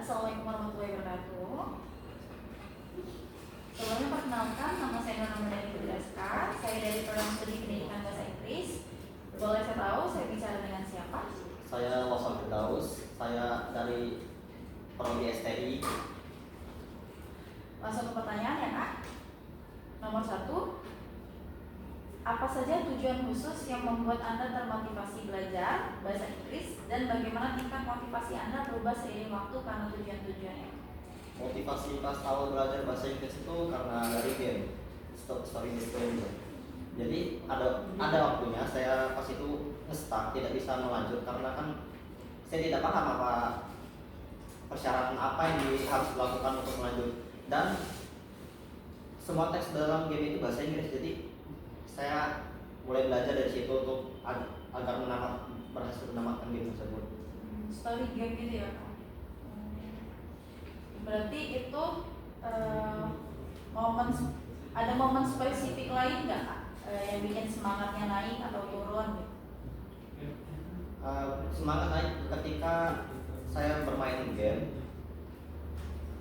Assalamualaikum warahmatullahi wabarakatuh. Sebelumnya perkenalkan, nama saya Nur Ramadhani Putri Askar. Saya dari program studi pendidikan bahasa Inggris. Boleh saya tahu saya bicara dengan siapa? Saya Wasal Firdaus, saya dari Prodi STI. Langsung ke pertanyaan ya Kak. Nomor 1, apa saja tujuan khusus yang membuat Anda termotivasi belajar bahasa Inggris dan bagaimana tingkat motivasi Anda berubah seiring waktu karena tujuan-tujuannya? Motivasi pas awal belajar bahasa Inggris itu karena dari game Story Display. Jadi ada waktunya saya pas itu nge-stuck, tidak bisa melanjut karena kan saya tidak paham apa persyaratan apa yang harus dilakukan untuk melanjut, dan semua teks dalam game itu bahasa Inggris. Jadi saya mulai belajar dari situ untuk agar berhasil menamatkan game tersebut. Story game gitu ya Kak. Berarti itu ada momen spesifik lain nggak Kak yang bikin semangatnya naik atau turun gitu? Semangat naik ketika saya bermain game.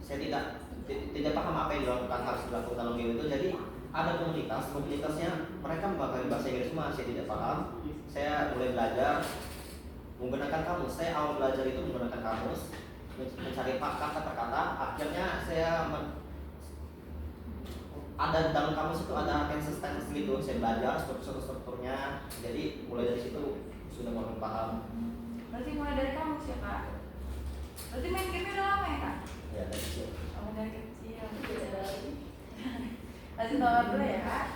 Saya tidak paham apa yang harus dilakukan dalam game itu. Jadi ada komunitasnya mereka memakai bahasa Inggris semua. Saya tidak paham. Saya mulai belajar menggunakan kamus. Saya awal belajar itu menggunakan kamus, mencari kata per kata. Akhirnya saya ada dalam kamus itu ada tenses gitu. Saya belajar strukturnya. Jadi mulai dari situ sudah mulai paham. Berarti mulai dari kamus ya Kak? Berarti main game udah lama ya Kak? Ya, dari kecil. Dari kecil. Lanjut nomor 2 ya Kak.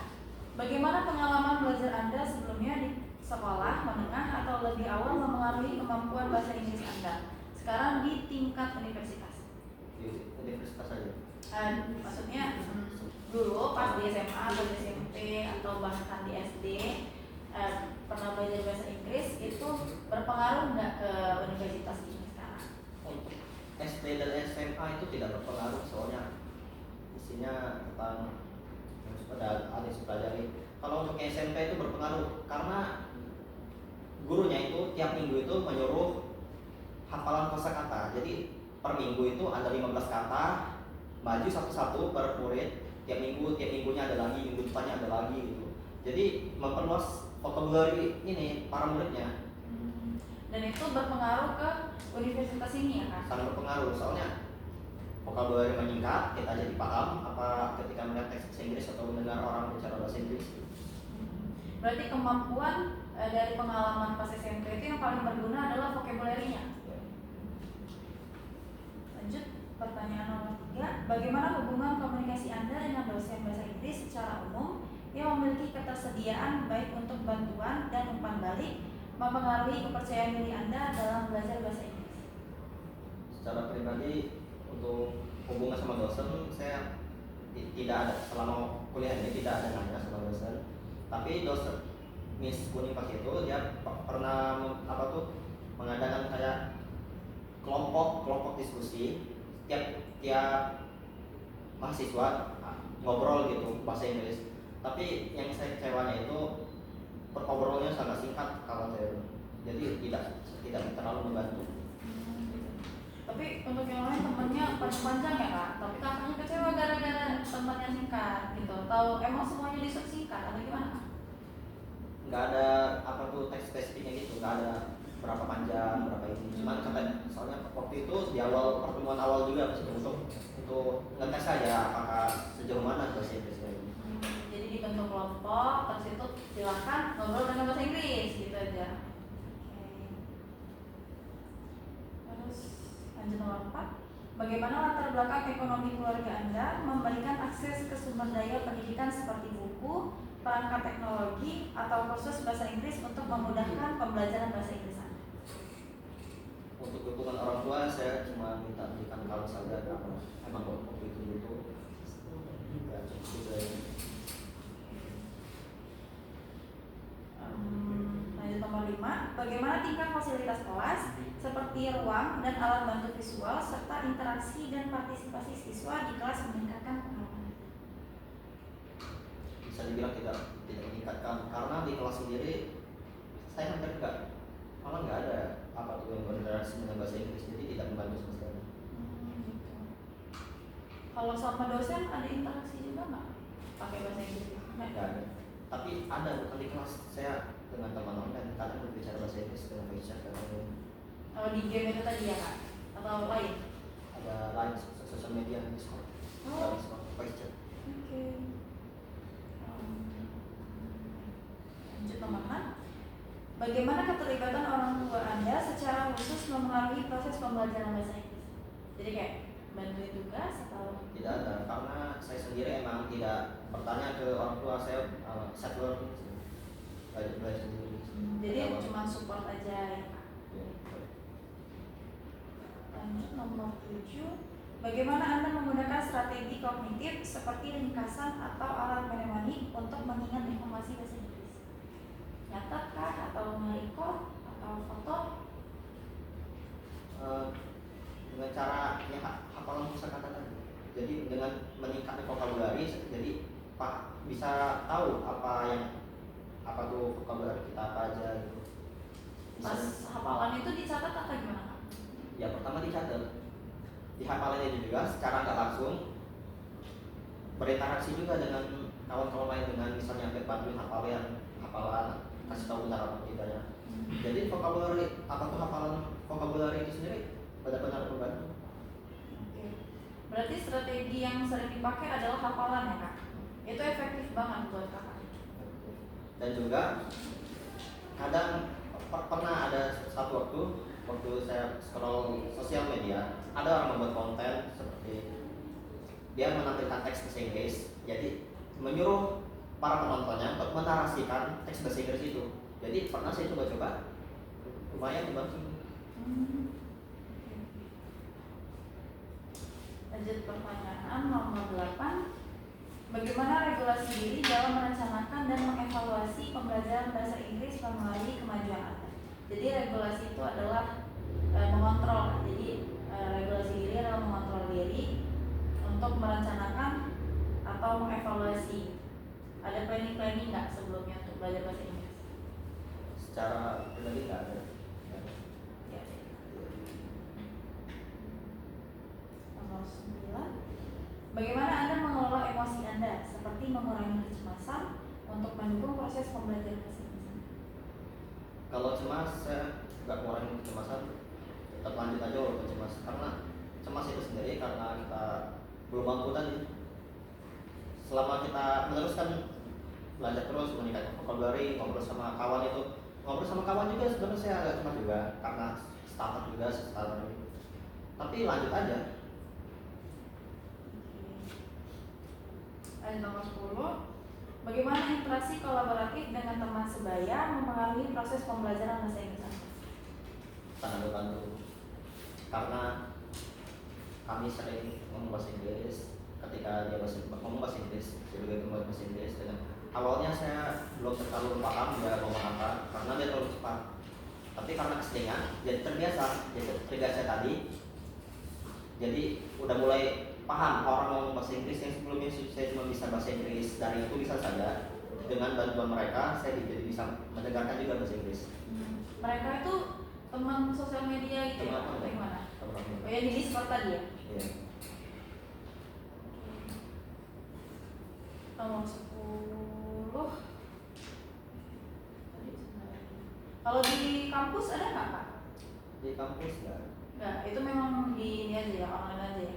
Bagaimana pengalaman belajar Anda sebelumnya di sekolah, menengah, atau lebih awal memengaruhi kemampuan bahasa Inggris Anda sekarang di tingkat universitas? Di universitas saja. Maksudnya dulu pas di SMA atau di SMP atau bahkan di SD pernah belajar bahasa Inggris, itu berpengaruh nggak ke universitas ini sekarang? Untuk SD dan SMA itu tidak berpengaruh, soalnya isinya tentang yang sudah ada pelajari. Kalau untuk SMP itu berpengaruh karena gurunya itu tiap minggu itu menyuruh hafalan kosakata. Jadi per minggu itu ada 15 kata, maju satu-satu per murid. Tiap minggunya ada lagi, minggu depannya ada lagi gitu. Jadi memperluas vocabulary ini para muridnya. Dan itu berpengaruh ke universitas ini ya Kak? Sangat berpengaruh, soalnya vocabulary meningkat, kita jadi paham apa ketika melihat teks bahasa Inggris atau mendengar orang bicara bahasa Inggris. Berarti kemampuan dari pengalaman pas SMP itu yang paling berguna adalah vocabulary-nya. Lanjut pertanyaan nomor 3, bagaimana hubungan komunikasi Anda dengan dosen bahasa Inggris secara umum yang memiliki ketersediaan baik untuk bantuan dan umpan balik mempengaruhi kepercayaan diri Anda dalam belajar bahasa Inggris? Secara pribadi untuk hubungan sama dosen, saya tidak ada selama kuliah ini, tidak ada nanya sama dosen. Tapi dosen Miss Kuning pas itu dia pernah mengadakan kayak kelompok diskusi. Tiap mahasiswa ngobrol gitu bahasa Inggris. Tapi yang saya kecewanya itu obrolnya sangat singkat kalau saya. Jadi tidak terlalu membantu. Tapi untuk yang lain temennya panjang ya Kak, tapi kakaknya kecewa gara-gara temannya singkat gitu. Tahu emang semuanya disingkat atau gimana Kak? Nggak ada teks spesifiknya gitu, nggak ada berapa panjang, berapa ini. Cuman soalnya waktu itu di awal pertemuan awal juga untuk ngetes saja apakah sejauh mana bahasa Inggrisnya ini. Jadi dibentuk kelompok, terus itu silahkan ngobrol dengan bahasa Inggris gitu aja. Terus lanjut nomor 4, bagaimana latar belakang ekonomi keluarga Anda memberikan akses ke sumber daya pendidikan seperti buku, perangkat teknologi, atau kursus bahasa Inggris untuk memudahkan pembelajaran bahasa Inggris Anda? Untuk dukungan orang tua, saya cuma minta berikan kalau saja emang waktu itu butuh. Ya, cukup ya. Lanjut nomor 5, bagaimana tingkat fasilitas kelas seperti ruang dan alat bantu visual serta interaksi dan partisipasi siswa di kelas meningkatkan pengalaman? Bisa dibilang tidak meningkatkan, karena di kelas sendiri saya malah nggak ada yang berinteraksi dengan bahasa Inggris, jadi tidak membantu sama sekali. Kalau sama dosen ada interaksi juga nggak pakai bahasa Inggris? Nggak ada. Tapi ada bukan di kelas, saya dengan teman online kadang berbicara bahasa Inggris dengan voice chat kadang Kalau di game itu tadi ya kak? Atau lain? ada lain sosial media Discord, Oh. Discord voice chat. Oke. Lanjut teman-teman. Bagaimana keterlibatan orang tua Anda secara khusus mempengaruhi proses pembelajaran bahasa Inggris? Jadi kayak bantuin tugas atau? Tidak ada, karena saya sendiri emang tidak bertanya ke orang tua, saya self learning sih. Belajar sendiri. Jadi cuma support aja ya kak? Ya. Lanjut nomor 7. Bagaimana Anda menggunakan strategi kognitif seperti ringkasan atau alat mnemonik untuk mengingat informasi bahasa Inggris? Nyatat atau merecord atau foto? Dengan cara ya hafalan kosakata tadi. Jadi dengan meningkatkan vocabulary, jadi Pak bisa tahu apa tuh vocabulary kita apa aja gitu. Pas hafalan itu dicatat atau gimana kak? Ya pertama dicatat, di hafalannya juga secara nggak langsung berinteraksi juga dengan kawan-kawan lain, dengan misalnya bantuin hafalan kasih tahu benar apa tidaknya. Jadi vocabulary apa tuh hafalan vocabulary itu sendiri benar-benar membantu. Oke. Berarti strategi yang sering dipakai adalah hafalan ya kak? Itu efektif banget buat kakak. Dan juga kadang pernah ada satu waktu saya scroll sosial media, ada orang membuat konten seperti dia menampilkan teks bahasa Inggris, jadi menyuruh para penontonnya untuk menarasikan teks bahasa Inggris itu. Jadi pernah saya coba-coba, lumayan membantu. Lanjut pertanyaan nomor 8. Bagaimana regulasi diri dalam merencanakan dan mengevaluasi pembelajaran bahasa Inggris melalui kemajuan Anda? Jadi regulasi itu adalah mengontrol. Jadi regulasi diri adalah mengontrol diri untuk merencanakan atau mengevaluasi. Ada planning nggak sebelumnya untuk belajar bahasa Inggris? Secara pribadi nggak ada. Ya. Nomor 9. Bagaimana Anda mengelola emosi Anda seperti mengurangi kecemasan untuk mendukung proses pembelajaran bahasa Inggris? Kalau cemas, saya nggak mengurangi kecemasan, tetap lanjut aja walaupun cemas. Karena cemas itu sendiri karena kita belum mampu tadi. Selama kita meneruskan belajar terus, meningkatkan vocabulary, ngobrol sama kawan juga sebenarnya saya agak cemas juga karena starter. Tapi lanjut aja. Nomor 10. Bagaimana interaksi kolaboratif dengan teman sebaya mempengaruhi proses pembelajaran bahasa Inggris Anda? Sangat membantu. Karena kami sering ngomong bahasa Inggris, ketika dia ngomong bahasa Inggris, saya juga ngomong bahasa Inggris. Dan awalnya saya belum terlalu paham dia ngomong apa, karena dia terlalu cepat. Tapi karena keseringan, jadi terbiasa tadi. Jadi udah mulai paham orang ngomong bahasa Inggris yang sebelumnya saya cuma bisa bahasa Inggris dari tulisan saja. Dengan bantuan mereka, saya jadi bisa mendengarkan juga bahasa Inggris. Mereka itu teman sosial media gitu ya? Atau gimana? Oh ya, di Discord tadi ya? Iya. Nomor 10. Kalau di kampus ada nggak kak? Di kampus nggak. Nggak, itu memang di ini aja ya, online aja ya?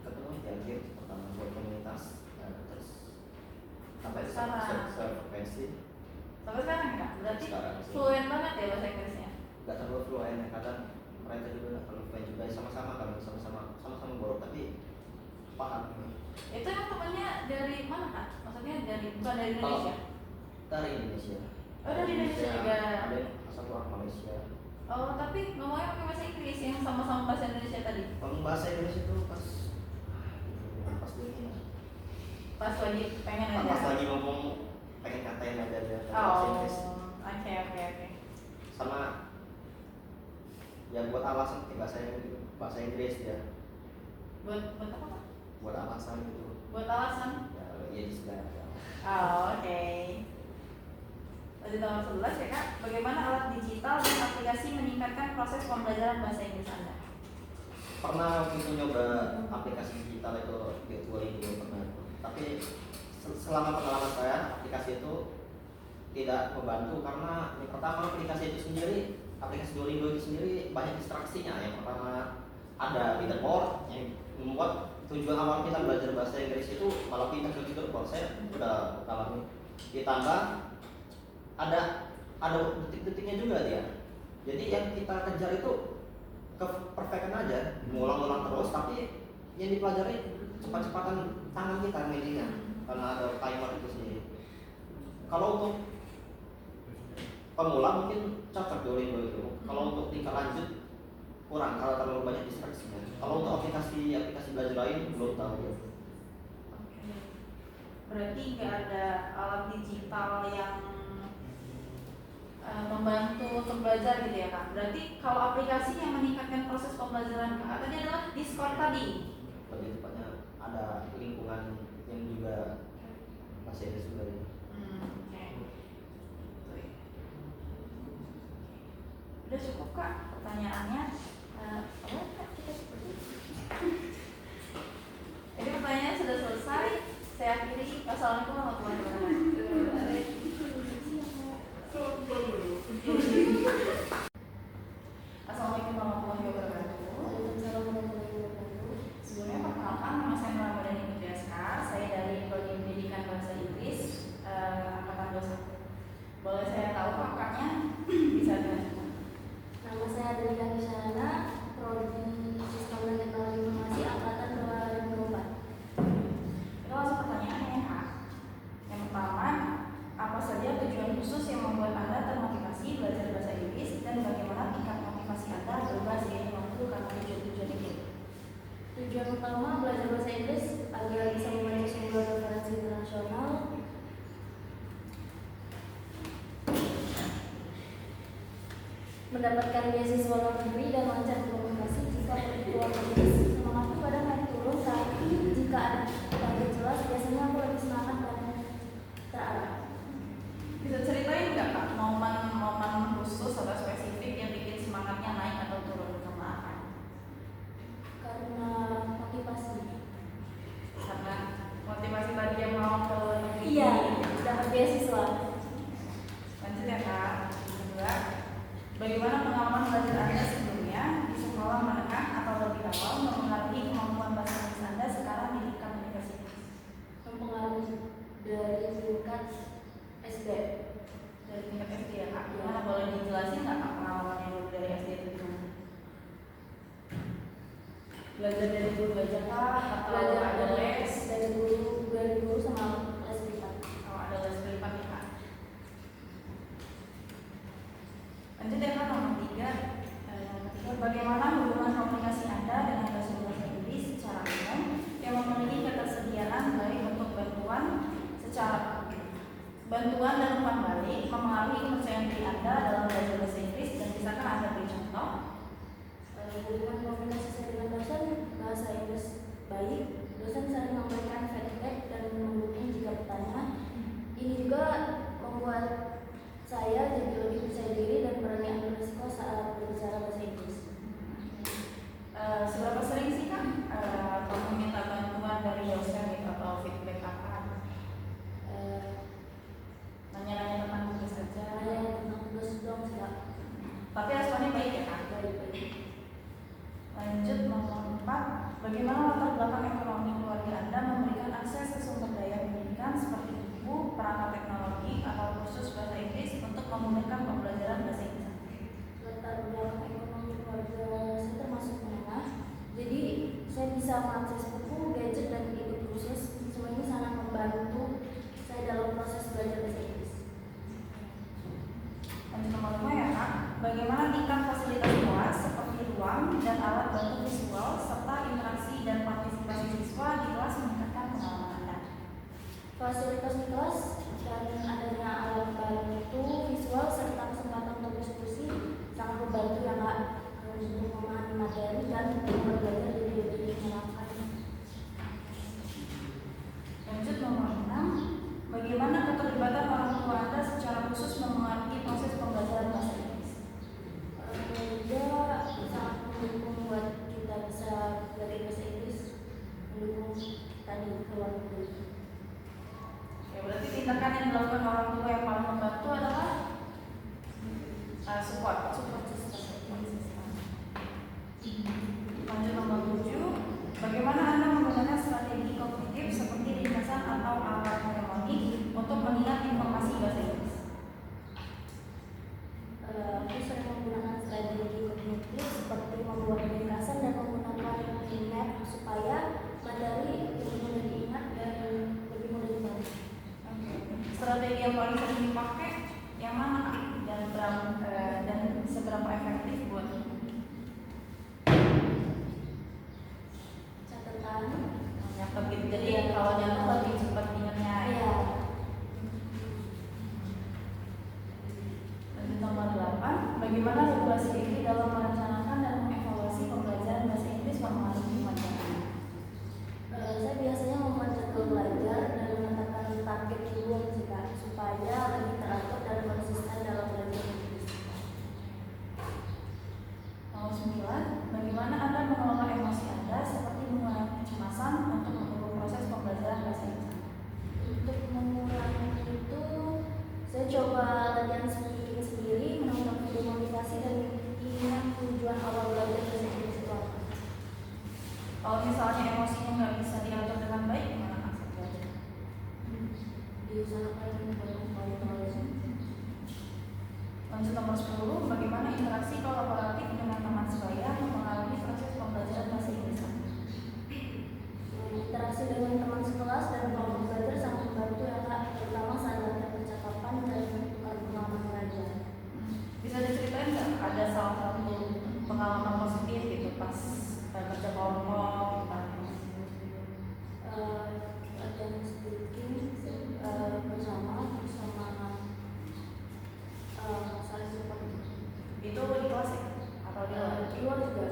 Ketemu diambil pertama buat komunitas, terus Sampai sekarang. frekuensi. Sampai sekarang ya kak? Berarti Sekarang sih. fluent banget ya bahasa Inggrisnya? Nggak terlalu fluent, kadang mereka juga nggak terlalu fluent juga, sama-sama borok tapi paham. Itu yang temannya dari mana kak? Maksudnya bukan dari Indonesia? Dari Indonesia. Oh, dari Indonesia juga. Ada yang satu orang Malaysia. Oh, tapi ngomongnya pakai bahasa Inggris yang sama-sama bahasa Indonesia tadi? Ngomong bahasa Indonesia itu pas dulu. Pas lagi pengen aja? Pas lagi ngomong pengen katain aja bahasa Oh, Inggris. oke. Sama ya buat alasan bahasa Inggris ya. Buat apa kak? Buat alasan gitu. Buat alasan? Ya di sebelah. Oh, oke. Lanjut nomor 11 ya kak. Bagaimana alat digital dan aplikasi meningkatkan proses pembelajaran bahasa Inggris Anda? pernah waktu itu nyoba aplikasi digital itu Duolingo pernah, tapi selama pengalaman saya aplikasi itu tidak membantu karena yang pertama aplikasi Duolingo itu sendiri banyak distraksinya. Yang pertama ada leaderboard yang membuat tujuan awal kita belajar bahasa Inggris itu malah pindah ke leaderboard. Saya udah alami. Ditambah ada detik-detiknya juga dia. Jadi yang kita kejar itu perfection aja, ngulang-ulang terus, tapi yang dipelajari cepat-cepatan tangan kita medinya karena ada timer itu sendiri. Kalau untuk pemula mungkin cocok Duolingo itu. Kalau untuk tingkat lanjut kurang, kalau terlalu banyak distraksinya. Kalau untuk aplikasi belajar lain belum tahu ya. Oke. Berarti nggak ada alat digital yang membantu untuk belajar gitu ya Kak. Berarti kalau aplikasi yang meningkatkan proses pembelajaran Kak tadi adalah Discord tadi. Lebih tepatnya ada lingkungan yang juga bahasa Inggris juga ya. Oke. Udah cukup Kak pertanyaannya. Jadi pertanyaannya sudah selesai. Saya akhiri. Wassalamualaikum warahmatullahi wabarakatuh. Assalamualaikum warahmatullahi wabarakatuh. Sebelumnya perkenalkan, nama saya Ramadhani Putriaskar. Saya dari Prodi Pendidikan Bahasa Inggris Angkatan 21. Boleh saya tahu kakaknya? Bisa dilanjutkan. Nama saya Adelina Kisana, Prodi Sistem dan Teknologi Informasi Angkatan 2004. Kita langsung pertanyaannya ya Kak. Yang pertama, apa saja tujuan khusus yang membuat Anda termotivasi belajar bahasa Inggris dan bagaimana tingkat motivasi Anda berubah seiring waktu karena tujuan-tujuan ini? Tujuan utama belajar bahasa Inggris agar bisa membaca sumber referensi internasional, mendapatkan beasiswa luar negeri dan lancar komunikasi jika luar negeri. Semangatku kadang naik turun, tapi jika ada target jelas biasanya aku lebih semangat dan terarah. Bisa ceritain nggak Kak momen-momen khusus atau spesifik yang bikin semangatnya naik atau turun karena apa? Karena motivasi. Karena motivasi tadi yang mau ke negeri. Iya, dapat beasiswa. Lanjut ya Kak. Kedua, bagaimana pengalaman belajar Anda sebelumnya di sekolah menengah atau lebih awal mempengaruhi kemampuan bahasa Inggris Anda sekarang di tingkat universitas? Mempengaruhi dari tingkat SD. Dari tingkat SD ya Kak. Gimana boleh dijelasin nggak Kak pengalamannya dulu dari SD itu gimana? Belajar dari guru aja Kak atau ada les? dari guru sama les privat. Oh, ada les privat ya Kak. Lanjut ya Kak, nomor 3. Bagaimana hubungan komunikasi Anda dengan dosen bahasa Inggris secara umum yang memiliki ketersediaan baik untuk bantuan dan umpan balik mempengaruhi kepercayaan diri Anda dalam belajar bahasa Inggris, dan bisakah Anda beri contoh? Hubungan komunikasi saya dengan dosen bahasa Inggris baik. Dosen sering memberikan feedback dan mendukung jika bertanya. Ini juga membuat saya jadi lebih percaya diri dan berani ambil risiko saat berbicara bahasa Inggris. Seberapa sering sih Kak kamu minta bantuan dari dosen gitu, atau feedback apa? Nanya-nanya tentang tugas saja. Nanya tentang tugas dong sih Kak. Tapi responnya baik ya Kak? Baik. Lanjut nomor 4. Bagaimana latar belakang ekonomi keluarga Anda memberikan akses ke sumber daya pendidikan seperti buku, perangkat teknologi, atau kursus bahasa Inggris untuk memudahkan pembelajaran bahasa Inggris? Latar belakang ekonomi keluarga saya termasuk menengah, jadi saya bisa mengakses buku, gadget, dan e-book kursus. Semua ini sangat membantu saya dalam proses belajar bahasa Inggris. Lanjut nomor 5 ya Kak. Bagaimana tingkat fasilitas kelas seperti ruang dan alat bantu visual serta interaksi dan partisipasi siswa di kelas meningkatkan pengalaman Anda? Fasilitas di kelas dan adanya alat bantu visual serta kesempatan untuk diskusi sangat membantu ya Kak, untuk memahami materi dan belajar jadi lebih menyenangkan. Lanjut nomor 6. Bagaimana keterlibatan orang tua Anda secara khusus mempengaruhi proses pembelajaran bahasa Inggris? Orang muda sangat mendukung buat bagaimana Anda mengelola emosi Anda seperti mengurangi kecemasan untuk mendukung proses pembelajaran bahasa Inggris? Untuk mengurangi itu, saya coba latihan sendiri, menonton video motivasi dan ingat tujuan awal belajar bahasa Inggris itu apa. Kalau misalnya emosinya nggak bisa diatur dengan baik, gimana maksud belajar? Diusahakan untuk Lanjut nomor 10, bagaimana interaksi kolaboratif dengan teman sebaya mempengaruhi proses pembelajaran bahasa Inggris? interaksi dengan teman sekelas dan kelompok belajar sangat membantu ya Kak, terutama saat latihan percakapan dan tukar pengalaman belajar. Bisa diceritain nggak ada salah satu pengalaman positif gitu pas kerja kelompok? Latihan speaking bersama saling support. Itu di kelas ya? Atau di luar? Di luar juga.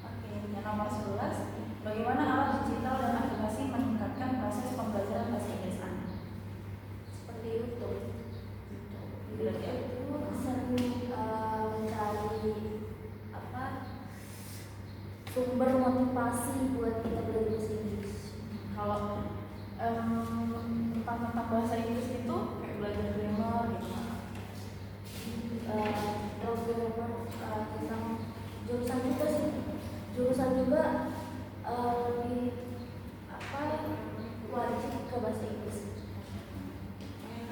Oke, yang nomor 11, bagaimana alat digital dan aplikasi meningkatkan proses pembelajaran bahasa Inggris Anda? Seperti YouTube. Berarti Itu sering mencari sumber motivasi buat kita belajar bahasa Inggris. Kalau tentang bahasa Inggris itu kayak belajar grammar gitu kan? Program tentang jurusan juga sih, jurusan juga lebih wajib ke bahasa Inggris.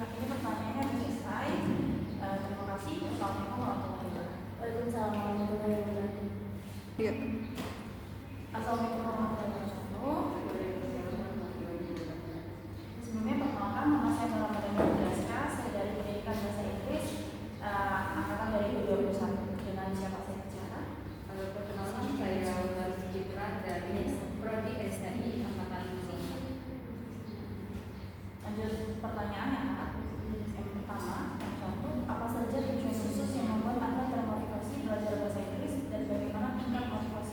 Ini pertanyaannya selesai. Terima kasih. Assalamualaikum warahmatullahi wabarakatuh. Waalaikumsalam warahmatullahi wabarakatuh. Iya. Assalamualaikum warahmatullahi wabarakatuh. Sebelumnya perkenalkan, nama saya Muhammad Jelaskan. Saya dari Pendidikan Bahasa Inggris angkatan 2021. Dengan siapa saya bicara? Perkenalkan, saya Wulan Citra dari Prodi STI Angkatan 5. Lanjut pertanyaannya, Kak. Yang pertama, yang satu, apa saja tujuan khusus yang membuat Anda termotivasi belajar bahasa Inggris dan bagaimana tingkat motivasi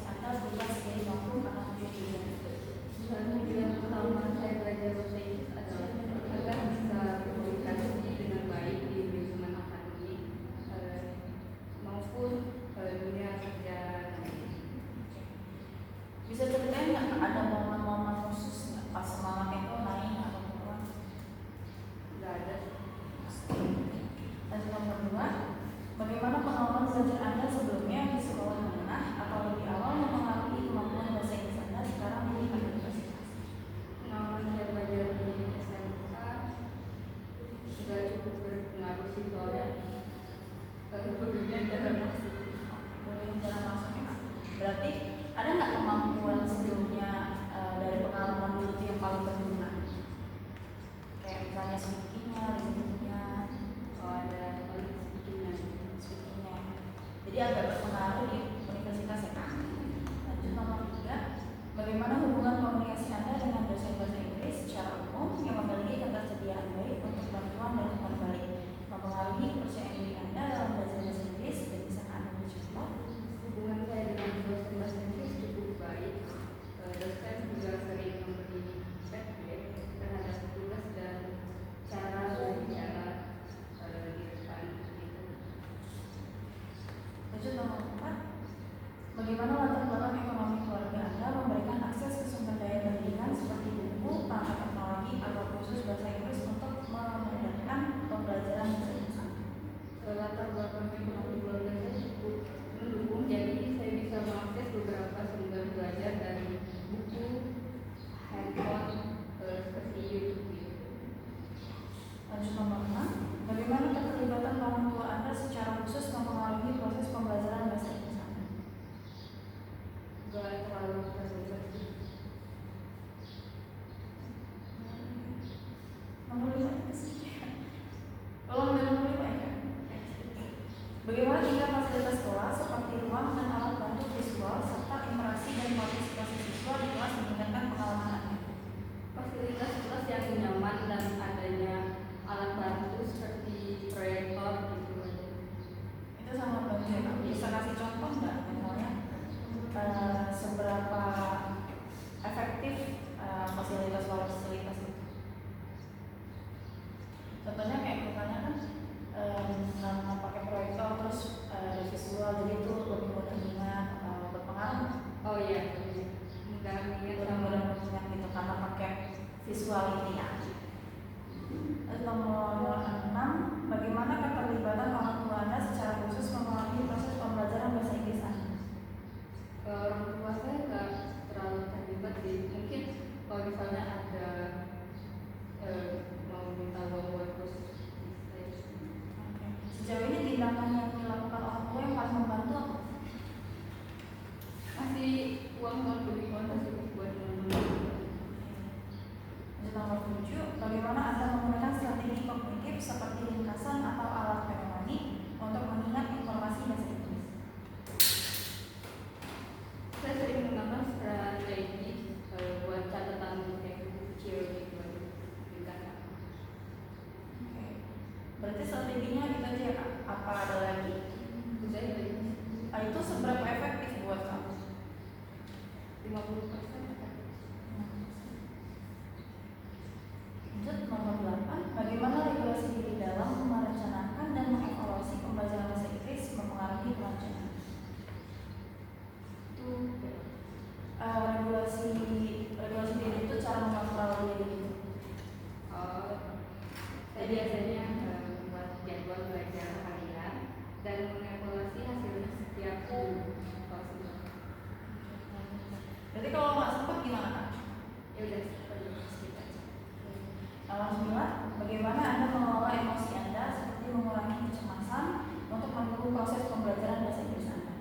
Lanjut nomor 8, bagaimana regulasi diri dalam merencanakan dan mengevaluasi pembelajaran bahasa Inggris mempengaruhi perencanaan? Regulasi diri itu cara mengontrol diri. Saya biasanya membuat jadwal belajar harian dan mengevaluasi hasilnya setiap minggu. Berarti kalau nggak sempat gimana Kak? Ya udah skip aja. Nomor 9, bagaimana Anda mengelola emosi Anda seperti mengurangi kecemasan untuk mendukung proses pembelajaran bahasa Inggris Anda?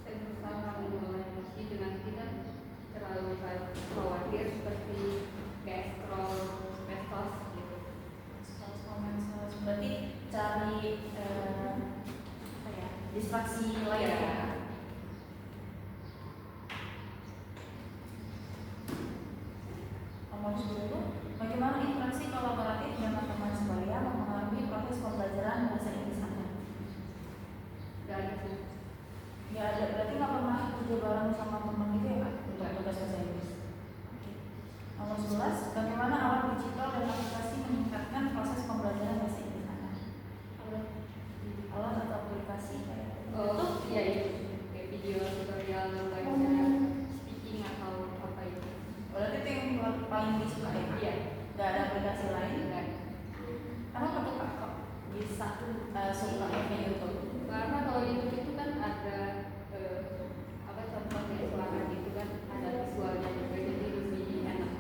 Saya berusaha mengelola emosi dengan tidak terlalu khawatir seperti kayak scroll medsos gitu. Berarti cari apa ya, distraksi lain ya. Nomor 10, bagaimana interaksi kolaboratif dengan teman sebaya mempengaruhi proses pembelajaran bahasa Inggris Anda? Gak ada sih. Ya ada, berarti nggak pernah kerja bareng sama teman gitu ya Kak untuk tugas bahasa Inggris. Nomor 11, bagaimana alat digital dan aplikasi meningkatkan proses pembelajaran bahasa Inggris Anda? Alat atau aplikasi kayak Oh iya itu kayak video tutorial belajar speaking atau apa itu. berarti itu yang paling disuka ya Kak? Iya. Nggak ada aplikasi lain? Dan Kenapa tuh Kak kok bisa suka kayak YouTube? karena kalau itu kan ada apa contoh kayak suara gitu kan ada visualnya juga jadi lebih enak.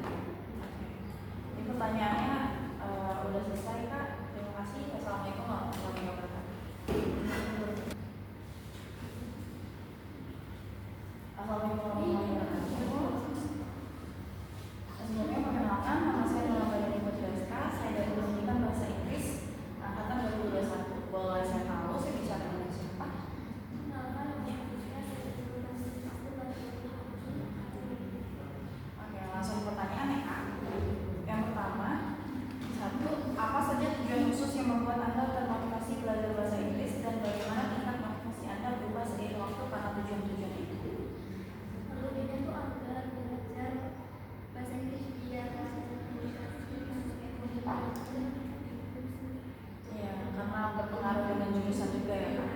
Ini pertanyaannya udah selesai Kak. Terima kasih. Assalamualaikum warahmatullahi wabarakatuh. Assalamualaikum warahmatullahi wabarakatuh. Sebelumnya perkenalkan, nama saya Nurul Badani Putraska. Saya dari Pendidikan Bahasa Inggris angkatan 2021. Boleh saya tahu saya bicara dengan siapa? Oke, langsung pertanyaan ya Kak. Yang pertama, satu, apa saja tujuan khusus yang membuat Anda termotivasi belajar bahasa Inggris dan bagaimana tingkat motivasi Anda berubah seiring waktu karena tujuan-tujuan itu? Ya, karena berpengaruh dengan jurusan juga ya Kak.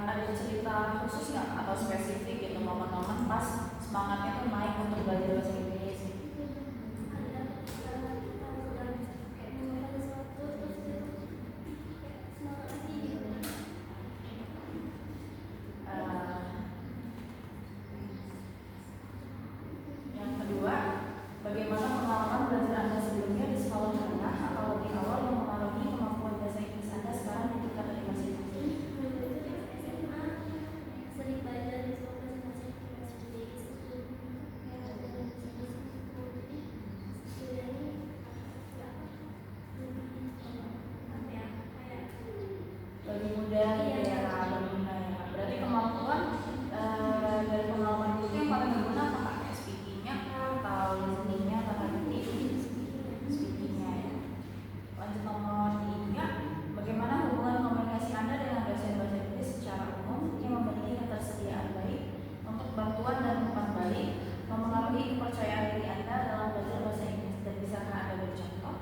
Ada cerita khusus nggak atau spesifik gitu momen-momen pas semangatnya tuh naik untuk belajar bahasa Inggris? Yang kedua, bagaimana pengalaman belajar Anda sebelumnya di sekolah rendah atau lebih awal yang mempengaruhi kemampuan bahasa Inggris Anda sekarang di tingkat universitas? Lebih mudah gitu ya Kak, lebih mudah ya Kak. Berarti kemampuan dari pengalaman itu yang paling berguna apa Kak? Kayak speakingnya kah atau listeningnya atau nanti speakingnya ya? Lanjut nomor 3, bagaimana hubungan komunikasi Anda dengan dosen bahasa Inggris secara umum yang memiliki ketersediaan baik untuk bantuan dan umpan balik mempengaruhi kepercayaan diri Anda dalam belajar bahasa Inggris dan bisakah Anda beri contoh?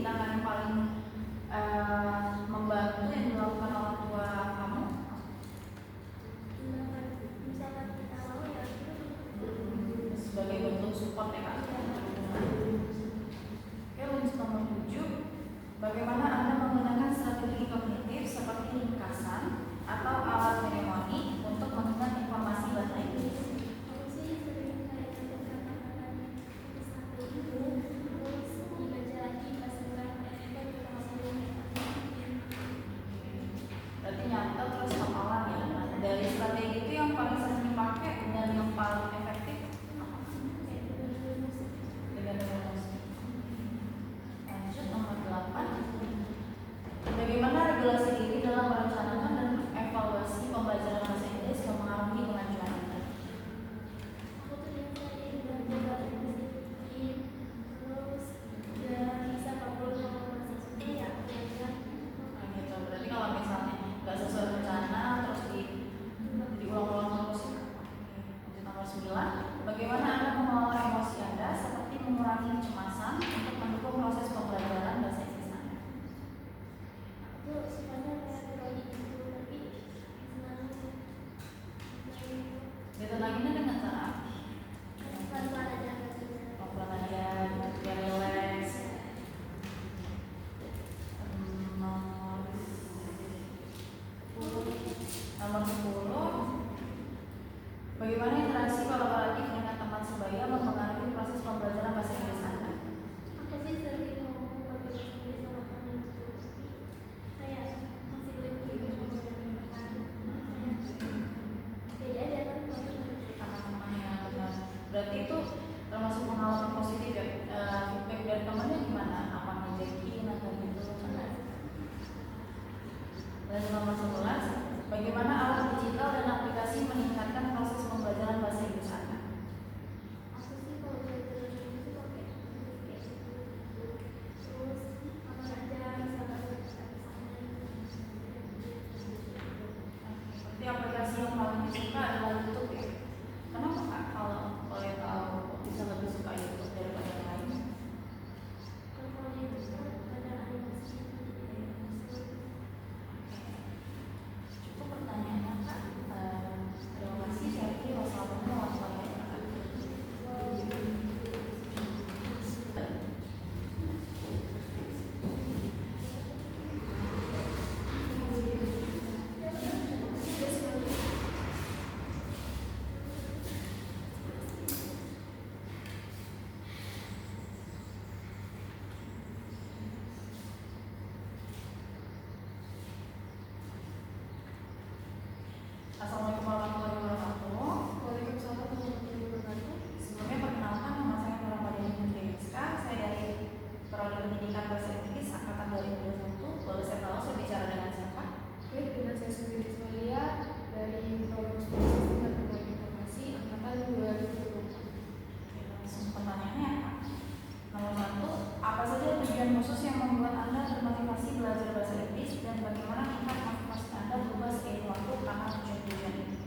tindakan yang paling membantu yang dilakukan orang tua kamu? Misalkan kita mau ya Sebagai bentuk support ya Kak. Oke, untuk nomor 7, bagaimana Anda menggunakan strategi kognitif seperti ringkasan atau alat mnemoni untuk mengingat informasi bahasa Inggris? aku sih sering kayak mendengar makanan satu itu terus dibaca lagi pastikan efek informasi. Berarti nyatet terus hafalan ya. Nah, dari strategi itu yang paling sering dipakai dan yang paling efektif apa? Dengan musik. Lanjut nomor 8. Bagaimana regulasi diri dalam merencanakan dan evaluasi pembelajaran bahasa Inggris mempengaruhi kemajuan Anda? Aku tuh yang tadi belajar bahasa disiplin terus ya bisa kabul sama bahasa Sunda ya belajar. Nah, gitu. Berarti kalau misalnya nggak sesuai rencana terus diulang-ulang terus. Oke. Lanjut nomor 9. Bagaimana Anda mengelola emosi Anda seperti mengurangi kecemasan untuk mendukung proses pembelajaran bahasa Inggris Anda? Aku sukanya kayak kayak gitu tapi senang Ditenanginnya dengan cara pelan-pelan aja gitu. pelan aja, biar relax. Nomor 10. Bagaimana interaksi kolaboratif dengan teman sebaya mempengaruhi proses pembelajaran bahasa Inggris Anda? Aku sih sering ngomong pakai bahasa Inggris sama temen gitu tapi kayak masih belum gitu ngomong dengan teman beda aja kan kalau Teman-teman yang benar. Berarti itu termasuk pengalaman positif ya. Feedback dari temannya gimana? Apa ngejekin atau gitu? Dan nomor 11, bagaimana alat digital dan aplikasi meningkatkan proses pembelajaran bahasa Inggris Anda? aku sih kalau belajar itu pakai kayak terus apa aja misalkan Berarti aplikasi yang paling disuka adalah YouTube ya? Kenapa Kak? Kalau boleh tahu bisa lebih suka YouTube daripada yang lain? kalau itu kan ada animasi Cukup pertanyaannya Kak. Terima kasih. Saya kira wassalamualaikum warahmatullahi wabarakatuh. Assalamualaikum warahmatullahi wabarakatuh. Waalaikumsalam warahmatullahi wabarakatuh. Sebelumnya perkenalkan, nama saya Nurul Madiani Putri-Rizka. Saya dari Prodi Pendidikan Bahasa Inggris Angkatan 2021. Boleh saya tahu saya bicara dengan siapa? Baik, dengan saya Sendiri Ismailia dari Program Studi Sistem dan Teknologi Informasi Angkatan 2024. Oke, langsung pertanyaannya ya Kak. Nomor 1, apa saja tujuan khusus yang membuat Anda termotivasi belajar bahasa Inggris dan bagaimana tingkat motivasi Anda berubah seiring waktu karena tujuan-tujuan ini?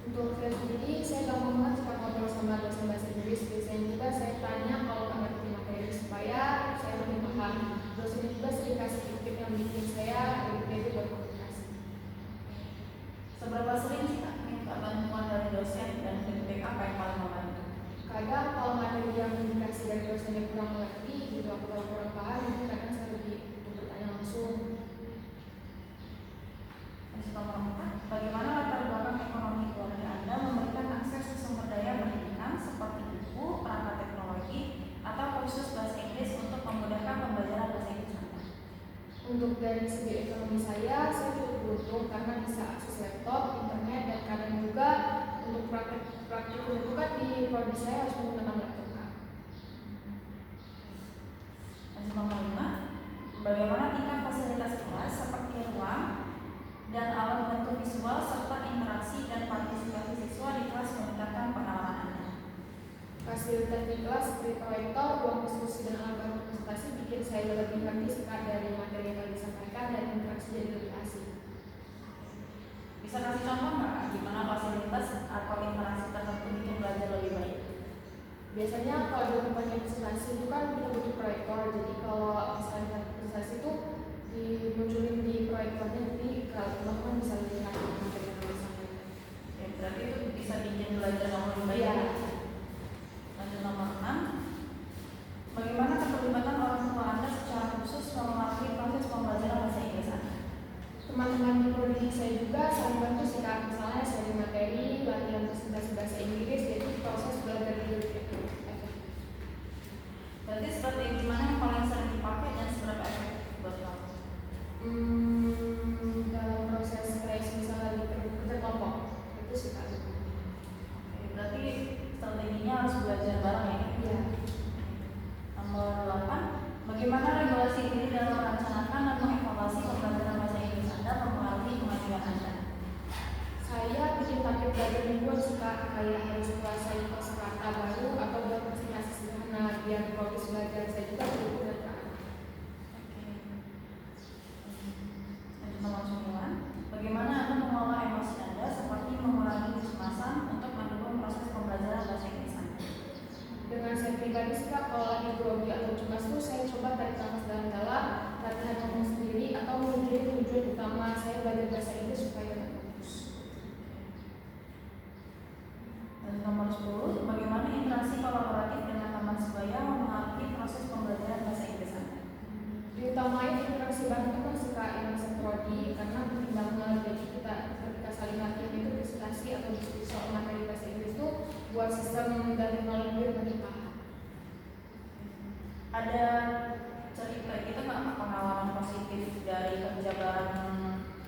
Untuk saya sendiri, saya gampang banget suka ngobrol sama dosen bahasa Inggris. Biasanya juga saya tanya kalau nggak ngerti materi supaya saya lebih paham. Dosen juga sering kasih tip yang bikin saya lebih pede buat komunikasi. Seberapa sering sih Kak minta bantuan dari dosen dan feedback apa yang paling membantu? Kadang kalau materi yang dikasih dari dosennya kurang mengerti, gitu aku kalau kurang paham, itu kadang saya lebih untuk bertanya langsung. Lanjut nomor 4, bagaimana latar belakang ekonomi keluarga Anda memberikan akses ke sumber daya pendidikan seperti buku, perangkat teknologi, atau kursus bahasa Inggris untuk memudahkan pembelajaran bahasa Inggris Anda? Untuk dari segi ekonomi saya cukup beruntung karena bisa akses laptop, internet, dan kadang juga untuk praktik itu kan di prodi saya harus menggunakan laptop Kak. Lanjut nomor 5, bagaimana tingkat fasilitas kelas seperti ruang dan alat bantu visual serta interaksi dan partisipasi siswa di kelas meningkatkan pengalaman Anda? Fasilitas di kelas seperti proyektor, ruang diskusi, dan alat bantu presentasi bikin saya lebih ngerti sekat dari materi yang disampaikan dan interaksi jadi lebih asik. Bisa kasih contoh nggak Kak, gimana fasilitas atau interaksi tertentu bikin belajar lebih baik? Biasanya kalau di tempatnya presentasi itu kan kita butuh proyektor, jadi kalau misalnya presentasi itu dimunculin di proyektornya, jadi kalau teman-teman bisa lihat materi yang disampaikan. Ya, berarti itu bisa bikin belajar kamu lebih baik. Iya. Lanjut nomor 6, bagaimana keterlibatan orang tua Anda secara khusus mempengaruhi proses pembelajaran bahasa Inggris Anda? Teman-teman di prodi saya juga saling bantu sih Kak, misalnya sharing materi, latihan presentasi bahasa Inggris, jadi proses belajar lebih efektif. Berarti strategi mana yang paling sering dipakai dan seberapa efektif buat kamu? Dalam proses kreasi misalnya di kerja kelompok itu sih Kak. Oke, berarti strateginya harus belajar bareng ya? Iya. Nomor 8, bagaimana regulasi diri dalam merencanakan dan mengevaluasi pembelajaran bahasa Inggris Anda mempengaruhi kemajuan Anda? Saya bikin paket belajar mingguan sih Kak, kayak harus menguasai kosakata baru atau buat presentasi sederhana biar progres belajar saya juga terukur dan terarah. Lanjut nomor 9, bagaimana Anda mengelola emosi Anda seperti mengurangi kecemasan untuk mendukung proses pembelajaran bahasa Inggris Anda? Dengan saya pribadi sih Kak, kalau lagi grogi atau cemas tuh saya coba tarik nafas dalam-dalam, latihan ngomong sendiri atau mikirin tujuan utama saya belajar bahasa Inggris supaya tetap fokus. Dan nomor 10, bagaimana interaksi kolaboratif dengan teman sebaya mempengaruhi proses pembelajaran bahasa Inggris Anda? Diutamain interaksi bareng teman sih Kak, yang seprodi karena penting banget. Jadi kita ketika saling latihan itu presentasi atau diskusi soal materi bahasa Inggris itu buat sistem dan teknologi lebih paham. Ada cerita gitu nggak pengalaman positif dari kerja bareng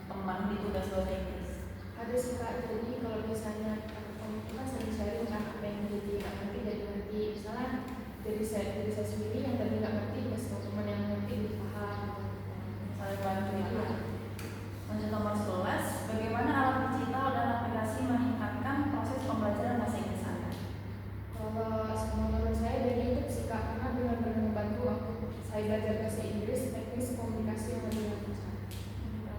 teman di tugas bahasa Inggris? Ada sih Kak, jadi kalau misalnya teman itu kan sering sharing kan apa yang jadi nggak ngerti jadi ngerti. Misalnya dari saya sendiri yang tadi nggak ngerti, kasih tahu teman yang ngerti lebih paham. Saling bantu ya. Lanjut nomor 11, bagaimana alat digital dan aplikasi meningkatkan proses pembelajaran bahasa Inggris Anda? Kalau menurut saya dari YouTube sih Kak, karena benar-benar membantu waktu saya belajar bahasa Inggris, teknis komunikasi yang lebih lancar.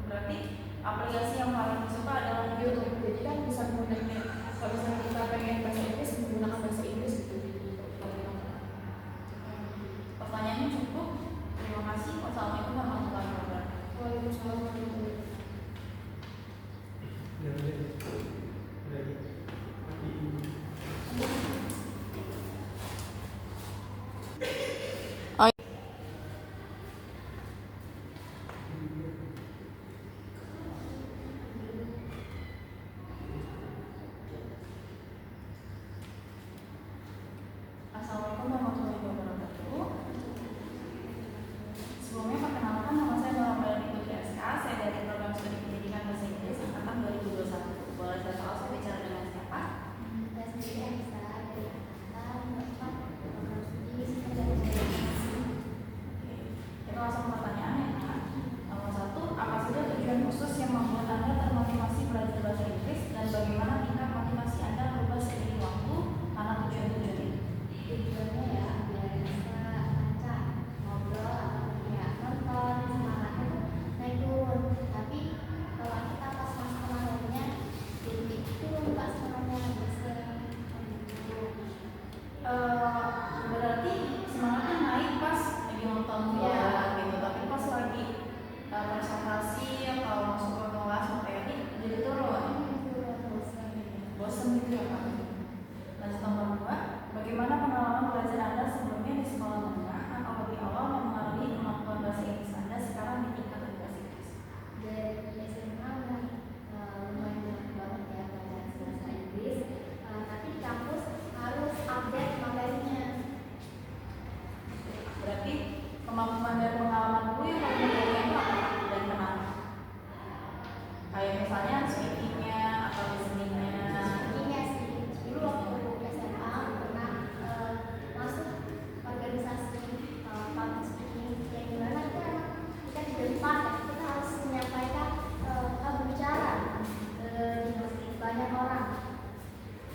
Berarti aplikasi yang paling disuka adalah YouTube. YouTube, jadi kan bisa menggunakan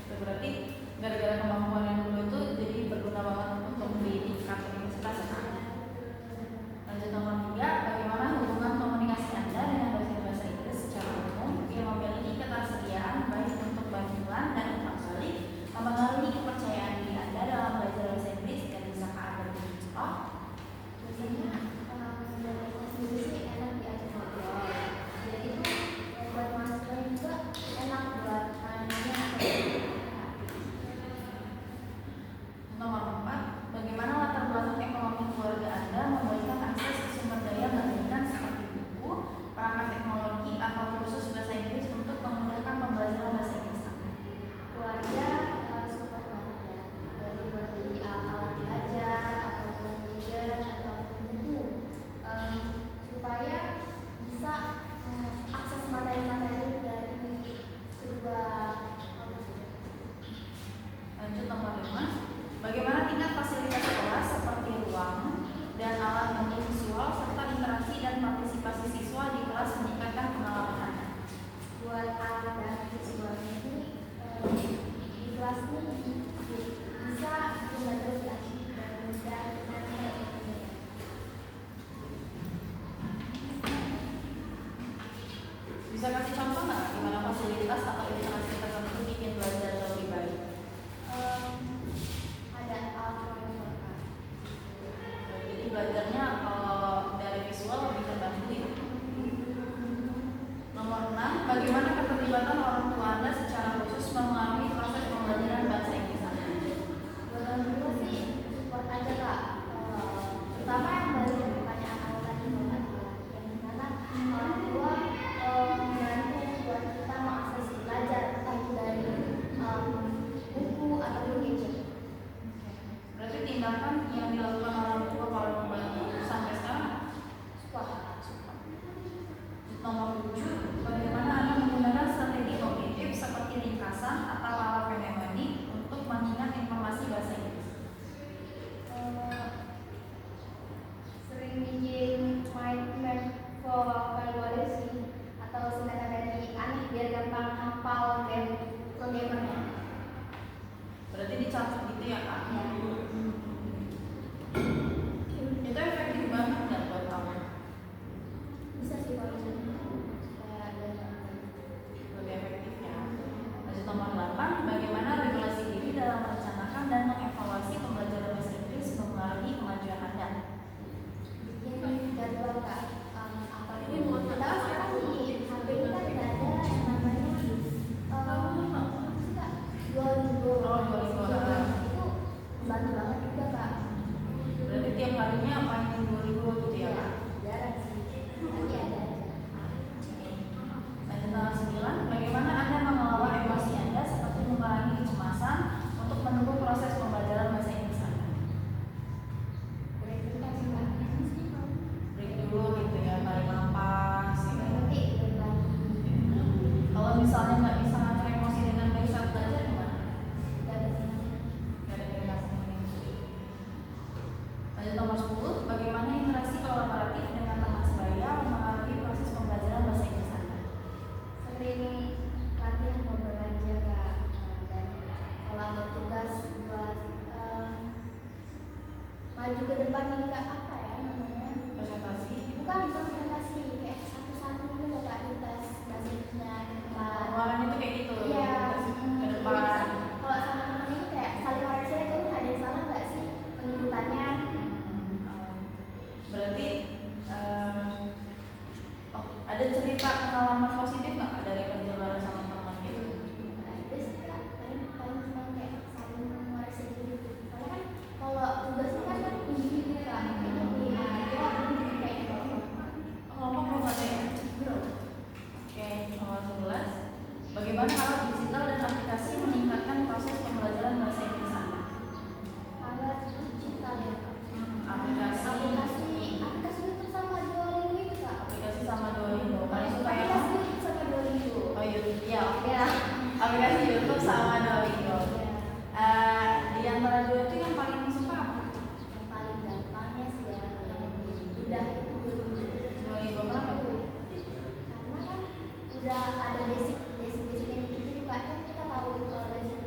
Itu berarti gara-gara kemampuan yang dulu itu jadi berguna banget untuk pendidikan universitas ya. Lanjut nomor 3, bagaimana hubungan komunikasi Anda dengan dosen bahasa Inggris secara umum yang memiliki ketersediaan baik untuk bantuan dan umpan balik, memengaruhi kepercayaan diri Anda dalam belajar bahasa Inggris dan bisakah Anda beri contoh? Biasanya dari kelas dulu sih enak diajak ngobrol. Jadi itu buat mahasiswa juga enak buat nanya. Nomor 4, bagaimana latar belakang ekonomi keluarga Anda memberikan akses ke sumber daya pendidikan seperti buku, perangkat teknologi, atau kursus bahasa Inggris untuk memudahkan pembelajaran bahasa Inggris Anda? Keluarga support banget ya, dari buat beli alat belajar ataupun reader ataupun buku, supaya bisa akses materi-materi dari kedua kampus. Lanjut nomor 5, bagaimana tingkat fasilitas sekolah seperti ruang dan alat bantu visual serta interaksi dan partisipasi siswa di kelas meningkatkan pengalaman Anda? Buat alat dan visualnya ini di kelas ini bisa belajar lebih asik dan mudah dan Bisa kasih contoh nggak gimana fasilitas atau interaksi tertentu bikin belajar lebih baik? ada alat proyektor. Jadi belajarnya kalau dari visual lebih terbantu ya. Nomor 6, bagaimana keterlibatan orang tua Anda secara khusus mempengaruhi proses pembelajaran bahasa Inggris Anda? Buat orang tua sih support aja kak, terutama yang baru pertanyaan awal tadi yang dimana orang tua membantu buat kita mengakses belajar entah itu dari buku ataupun gadget. Berarti tindakan yang dilakukan orang tua kalau membantu sampai sekarang Support. nomor 7, bagaimana Anda menggunakan strategi kognitif seperti ringkasan atau alat mnemonik untuk mengingat informasi bahasa Inggris? Sering bikin mind map for evaluasi atau singkatan dari aneh biar gampang hafal programmernya. Berarti dicatat gitu ya Kak? Itu efektif banget nggak buat kamu? Bisa sih kalau supaya ada Lebih efektif ya. Lanjut nomor 8, bagaimana regulasi diri dalam merencanakan dan mengevaluasi pembelajaran bahasa Inggris mempengaruhi kemajuan Anda? bikin jadwal kak. Apalagi kita sekarang di HP ini kan udah ada yang namanya Duolingo. Duolingo. Itu bantu banget juga kak. Berarti tiap harinya main 2000 gitu ya Kak? Jarang sih, tapi ada aja. Lanjut nomor 9, bagaimana Anda mengelola emosi Anda seperti mengurangi kecemasan untuk mendukung proses pembelajaran bahasa Inggris Anda? Berarti kan sih kak. Break dulu gitu ya, tarik nafas gitu. Nanti balik lagi. Kalau misalnya nggak bisa ngatur emosi dengan baik saat belajar gimana? Gak ada sih. Nggak ada komunikasi. Lanjut nomor 10, bagaimana interaksi kolaboratif dengan teman sebaya mempengaruhi proses pembelajaran bahasa Inggris Anda? Sering latihan ngobrol aja kak. Dan kalau ada tugas buat maju ke depan ini kak, apa ya namanya? Presentasi. Bukan presentasi, kayak satu-satu gitu loh kak, di tes bahasa Inggrisnya ke depan. Pengeluaran itu kayak gitu. Iya. Ke depan. Kalau sama temen itu kayak saling koreksi aja, ini ada yang salah nggak sih penyebutannya? Berarti ada cerita pengalaman positif nggak Kak, dari kerja bareng sama teman gitu? Nah, itu sih kak, paling cuma kayak saling koreksi gitu. Soalnya kan kalau tugasnya kan individu kak, itu punya aja, kayak gitu. Kelompok belum ada ya? Belum. Oke, nomor 11, bagaimana alat digital dan aplikasi meningkatkan proses pembelajaran bahasa Inggris Anda? Alat digital ya kak. Aplikasi itu sama Duolingo itu kak. aplikasi sama Duolingo. Paling suka yang Aplikasi itu sama Duolingo. oh YouTube ya, Ya. aplikasi YouTube sama Duolingo. Ya. Di antara dua itu yang paling suka apa? Yang paling gampangnya sih ya, yang udah itu Duolingo kenapa tuh? karena kan udah ada basic basicnya gitu kak, kan kita tahu itu kalau basic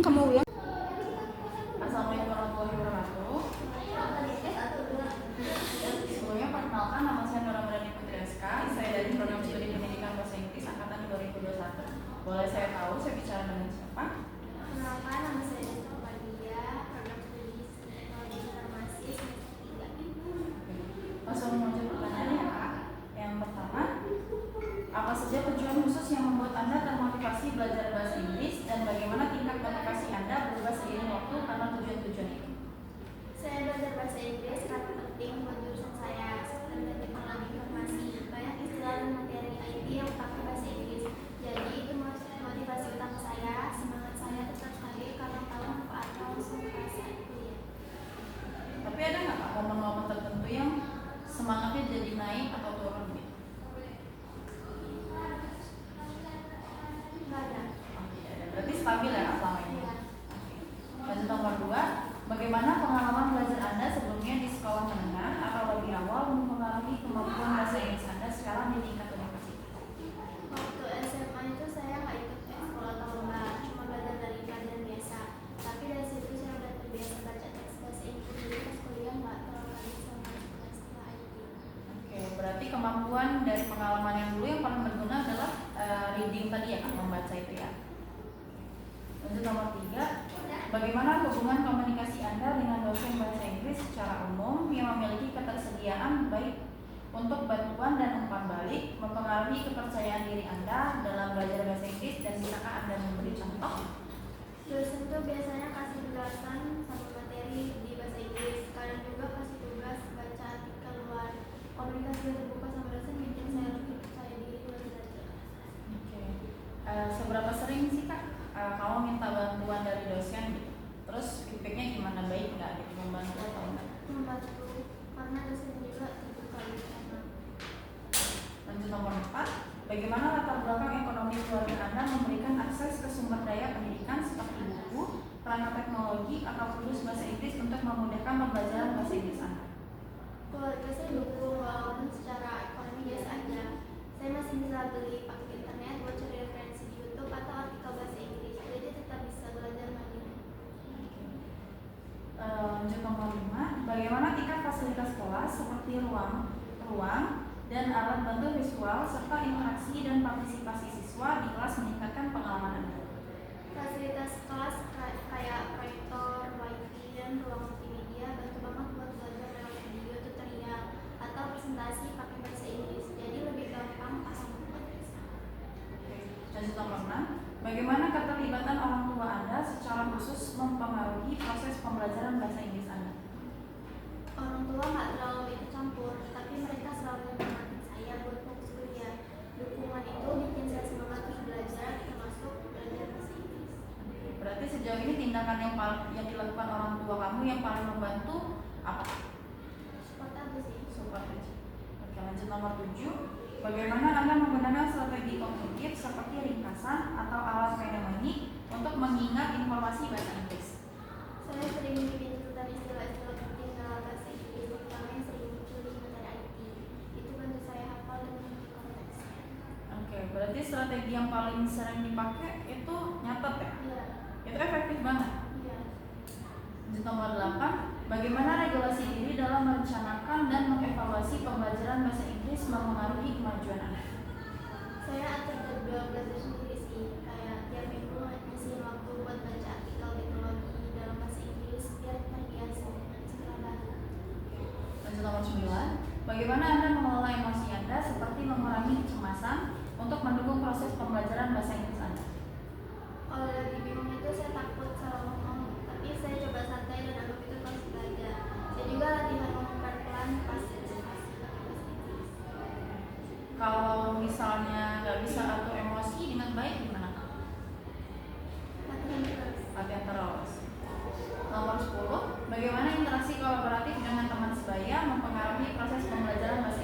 kamu ulang. Assalamualaikum warahmatullahi wabarakatuh. Sebelumnya perkenalkan, nama saya Nora Mardani Putri SK. Saya dari Program Studi Pendidikan Bahasa Inggris Angkatan 2021. Boleh saya tahu saya bicara dengan siapa? Kenalkan, nama saya Desta Padia, program studi teknologi informasi semester 3. Langsung menuju pertanyaannya ya Kak. Yang pertama, apa saja tujuan khusus yang membuat Anda termotivasi belajar bahasa Inggris dan bagaimana tingkat motivasi Anda berubah seiring waktu karena tujuan-tujuan itu? Saya belajar bahasa Inggris karena penting buat jurusan saya, seperti belajar teknologi informasi. Banyak istilah dan materi IT yang pakai bahasa Inggris. Jadi itu motivasi utama saya, semangat saya tetap stabil karena tahu manfaatnya langsung merasa kuliah. Tapi ada nggak Kak momen-momen tertentu yang semangatnya jadi naik atau turun gitu? Enggak ada. Oke, berarti stabil ya Kak selama ini. Iya. Lanjut nomor 2, bagaimana pengalaman belajar Anda sebelumnya di sekolah menengah atau lebih awal mempengaruhi kemampuan bahasa Inggris Anda sekarang di tingkat universitas? Waktu SMA itu saya nggak ikut sekolah atau lomba, cuma belajar dari pelajaran biasa. Tapi dari situ saya udah terbiasa baca teks bahasa Inggris, jadi pas kuliah nggak terlalu kaget sama istilah IT. Oke, berarti kemampuan dari pengalaman yang dulu yang paling berguna adalah reading tadi ya Kak, membaca itu ya. Lanjut nomor 3, bagaimana hubungan komunikasi Anda dengan dosen bahasa Inggris secara umum yang memiliki ketersediaan baik untuk bantuan dan umpan balik mempengaruhi kepercayaan diri Anda dalam belajar bahasa Inggris, dan bisakah Anda memberi contoh? Dosen tuh biasanya kasih penjelasan sama materi di bahasa Inggris, kadang juga kasih tugas baca artikel luar. Komunikasi yang terbuka sama dosen bikin saya lebih percaya diri buat belajar. Oke. Seberapa sering sih Kak kamu minta bantuan dari dosen gitu? Terus feedbacknya gimana, baik nggak gitu, membantu atau enggak? Membantu karena dosen juga terbuka di sana. Lanjut nomor 4, bagaimana latar belakang ekonomi keluarga Anda memberikan akses ke sumber daya pendidikan seperti buku, perangkat teknologi, atau kursus bahasa Inggris untuk memudahkan pembelajaran bahasa Inggris Anda? Keluarga saya dukung walaupun secara ekonomi biasa aja. Saya masih bisa beli paket internet buat cari referensi di YouTube atau artikel bahasa Inggris, jadi tetap bisa belajar mandiri. Lanjut nomor 5, bagaimana tingkat fasilitas kelas seperti ruang dan alat bantu visual serta interaksi dan partisipasi siswa di kelas meningkatkan pengalaman Anda? Fasilitas kelas kayak proyektor, wifi, dan ruang multimedia bantu banget buat belajar lewat video tutorial atau presentasi pakai bahasa Inggris, jadi lebih gampang paham materi. Lanjut nomor 6, bagaimana keterlibatan orang tua Anda secara khusus mempengaruhi proses pembelajaran bahasa Inggris Anda? Orang tua nggak terlalu ikut campur, tapi mereka selalu menyemangatin saya buat fokus kuliah. Dukungan itu bikin saya semangat terus belajar, termasuk belajar bahasa Inggris. Berarti sejauh ini tindakan yang dilakukan orang tua kamu yang paling membantu apa? Support aja sih. Support aja. Oke, lanjut nomor 7, bagaimana Anda menggunakan strategi kognitif seperti ringkasan atau alat mnemonic untuk mengingat informasi bahasa Inggris? Saya sering bikin catatan istilah-istilah penting dalam bahasa Inggris, terutama yang sering muncul di materi IT. Itu bantu saya hafal dan mengerti konteksnya. Oke, berarti strategi yang paling sering dipakai itu nyatet ya? Iya, Itu efektif banget. iya. Lanjut nomor 8, bagaimana regulasi diri dalam merencanakan dan mengevaluasi pembelajaran bahasa Inggris mempengaruhi kemajuan Anda? Saya atur jadwal belajar sendiri sih, kayak tiap minggu ngisiin waktu buat baca artikel teknologi dalam bahasa Inggris biar terbiasa dengan istilah baru. Lanjut nomor 9, bagaimana Anda mengelola emosi Anda seperti mengurangi kecemasan untuk mendukung proses pembelajaran bahasa Inggris Anda? Kalau lagi bingung itu saya takut salah ngomong, tapi saya coba santai dan anggap itu proses belajar. Saya juga latihan ngomong pelan-pelan pas presentasi pakai bahasa Inggris. Kalau misalnya nggak bisa atur emosi dengan baik gimana? Latihan terus. Latihan terus. Nomor 10, bagaimana interaksi kolaboratif dengan teman sebaya mempengaruhi proses pembelajaran bahasa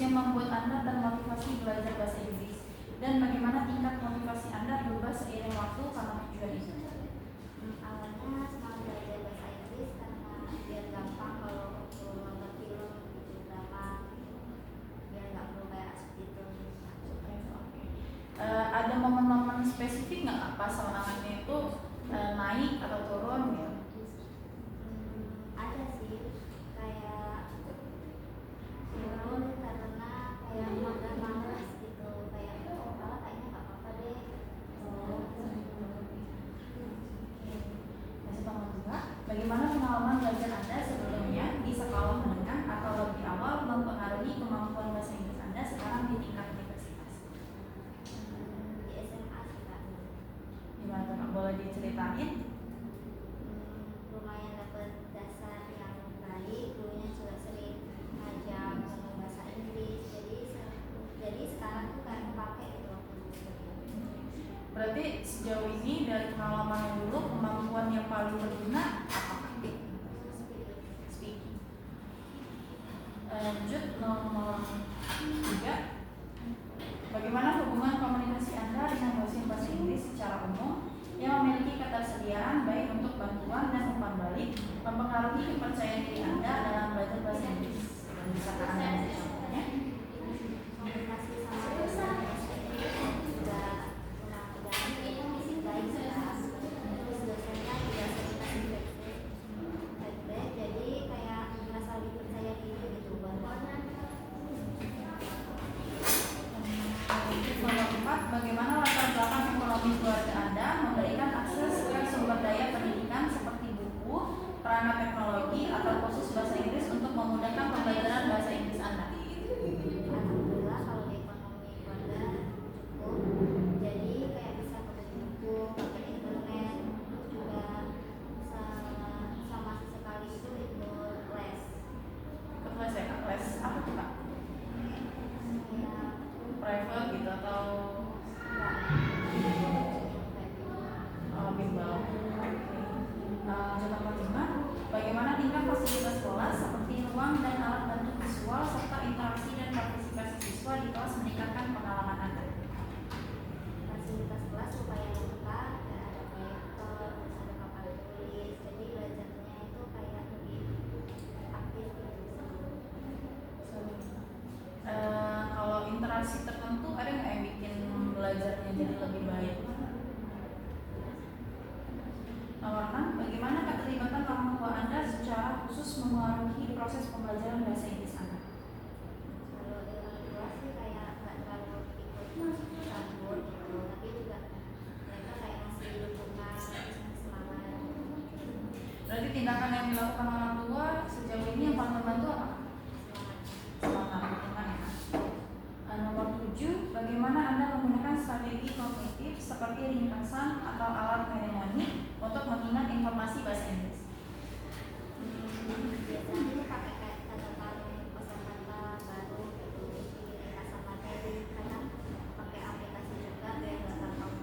yang membuat Anda termotivasi belajar bahasa Inggris? Dan bagaimana tingkat motivasi Anda berubah seiring waktu karena tujuan itu? Awalnya semangat belajar bahasa Inggris karena biar gampang kalau waktu nonton film gitu, drama, biar nggak perlu kayak subtitle. Ada momen-momen spesifik nggak pas semangatnya itu naik atau turun gitu? Ada sih kayak turun karena kayak malas gitu, kayak kalau kayaknya nggak apa-apa deh. Masih paham juga? Bagaimana pengalaman belajar Anda sebelumnya di sekolah menengah atau lebih awal mempengaruhi kemampuan bahasa Inggris Anda sekarang di tingkat universitas? Di SMA sih Kak. Gimana tuh Kak? Boleh diceritain? Lumayan dapat dasar yang baik, gurunya juga sering ngajak ngomong bahasa Inggris, jadi sekarang tuh kayak kepake gitu waktu kuliah. Berarti sejauh ini dari pengalaman yang dulu kemampuan yang paling berguna apa? Speaking. Lanjut nomor 3. Bagaimana hubungan komunikasi Anda dengan dosen bahasa Inggris secara umum yang memiliki ketersediaan baik untuk bantuan dan umpan balik mempengaruhi kepercayaan diri Anda dalam belajar bahasa Inggris? Bisa Anda memberi contohnya? Komunikasi sama dosen bahasa Inggris juga kurang baik sekarang. Terus dosennya juga sering kasih feedback, jadi kayak merasa lebih percaya diri gitu buat Nomor 4, bagaimana latar belakang ekonomi keluarga Anda memberikan akses ke sumber daya pendidikan seperti buku, perangkat teknologi, atau kursus bahasa Inggris untuk memudahkan pembelajaran bahasa Inggris Anda? Alhamdulillah kalau ekonomi keluarga cukup, jadi kayak bisa pakai buku, pakai internet, juga sama sesekali itu ikut les. Ikut les ya Kak? Les apa tuh Kak? Kayak Private gitu atau bimbel? Lanjut nomor 5, bagaimana tingkat fasilitas sekolah seperti ruang dan alat bantu visual serta interaksi dan partisipasi siswa di kelas meningkatkan pengalaman Anda? fasilitas kelas supaya lengkap, kayak ada proyektor, terus ada papan tulis, jadi belajarnya itu kayak lebih aktif gitu. Kalau interaksi tertentu ada nggak yang bikin belajarnya jadi lebih baik? Nomor 6, bagaimana keterlibatan orang tua Anda secara khusus mempengaruhi proses pembelajaran bahasa Inggris Anda? Kalau di orang tua sih kayak nggak terlalu ikut campur gitu, tapi juga mereka kayak ngasih dukungan, semangat. Berarti tindakan yang dilakukan orang tua sejauh ini yang paling membantu apa? Semangat dukungan ya. Nomor 7, bagaimana Anda menggunakan strategi kognitif seperti ringkasan atau alat mnemonic untuk mengingat informasi bahasa Inggris? Biasanya pakai kayak kata paling kosakata baru gitu, bikin ringkasan materi, kadang pakai aplikasi juga biar nggak gampang.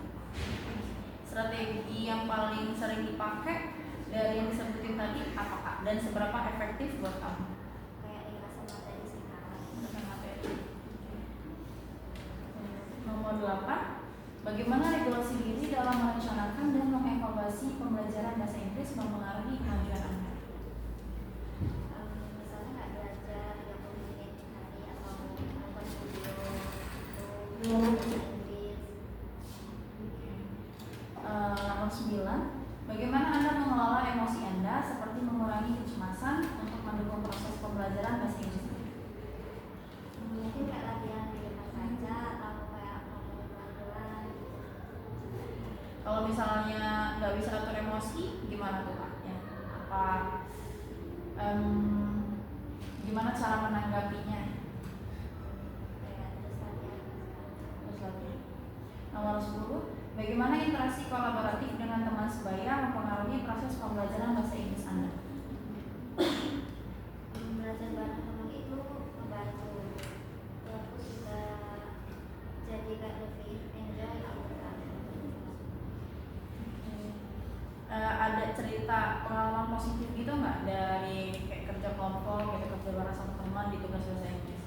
Strategi yang paling sering dipakai dari yang disebutin tadi apa Kak? Dan seberapa efektif buat kamu? Kayak ringkasan materi sekarang. Dengan materi. Nomor 8, bagaimana regulasi diri dalam merencanakan dan mengevaluasi pembelajaran bahasa Inggris mempengaruhi kemajuan Anda? Misalnya nggak belajar 30 menit hari atau nonton video bahasa Inggris. Nomor 9, bagaimana Anda mengelola emosi Anda seperti mengurangi kecemasan untuk mendukung proses pembelajaran bahasa Inggris? Mungkin kayak latihan di rumah saja atau kayak ngomong pelan-pelan gitu. Kalau misalnya nggak bisa atur emosi, gimana tuh Kak? Ya, apa gimana cara menanggapinya? Kayak terus latihan. Terus lagi. Nomor 10, bagaimana interaksi kolaboratif dengan teman sebaya mempengaruhi proses pembelajaran bahasa Inggris Anda? Belajar bareng teman itu membantu. Terus juga jadi kayak lebih enjoy gitu kan. Ada cerita pengalaman positif gitu nggak dari kayak kerja kelompok gitu, kerja bareng sama teman di tugas bahasa Inggris?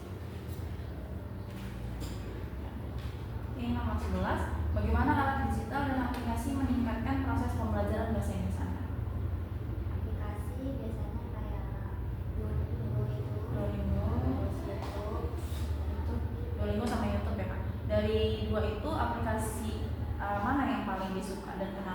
11, bagaimana alat digital dan aplikasi meningkatkan proses pembelajaran bahasa Inggris Anda? Aplikasi biasanya kayak Duolingo itu, Duolingo, terus YouTube. Duolingo sama YouTube ya Kak. Dari dua itu aplikasi mana yang paling disuka dan kenapa?